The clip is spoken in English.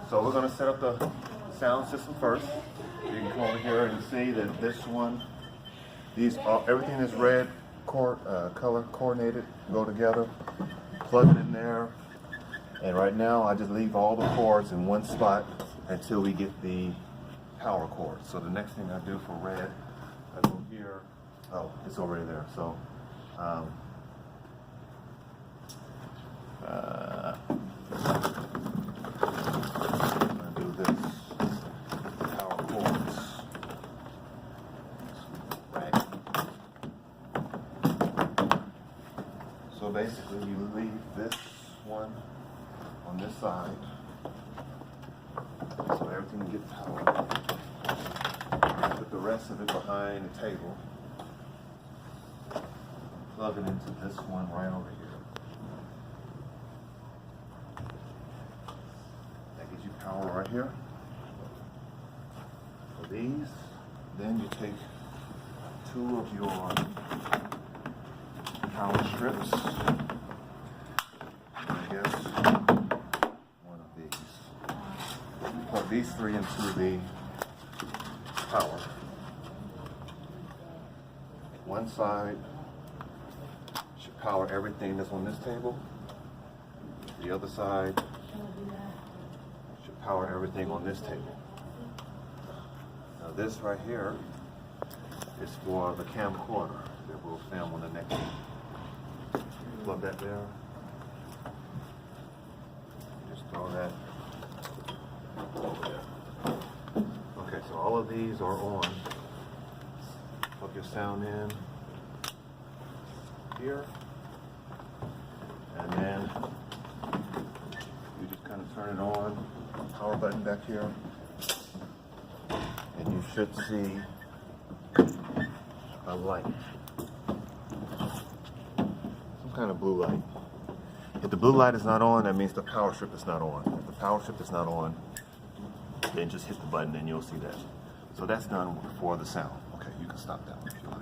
So we're going to set up the sound system first. You can come over here and see that this one, everything is red, color coordinated, go together. Plug it in there. And right now I just leave all the cords in one spot until we get the power cord. So the next thing I do for red, I go here. Oh, it's already there. So I'm gonna do this power cords. Right. So basically you leave this one on this side so everything gets power. Put the rest of it behind the table. Plug it into this one right over here. That gives you power right here. For these, then you take two of your power strips. I guess one of these. Plug these three into the power. One side should power everything that's on this table. The other side should power everything on this table. Now this right here is for the camcorder that we'll film on the next one. Plug that there. Just throw that over there. Okay, so all of these are on. Plug your sound in here, and then you just kind of turn it on, power button back here, and you should see a light, some kind of blue light. If the blue light is not on, that means the power strip is not on. If the power strip is not on, then just hit the button and you'll see that. So that's done for the sound. Okay, you can stop that one if you like.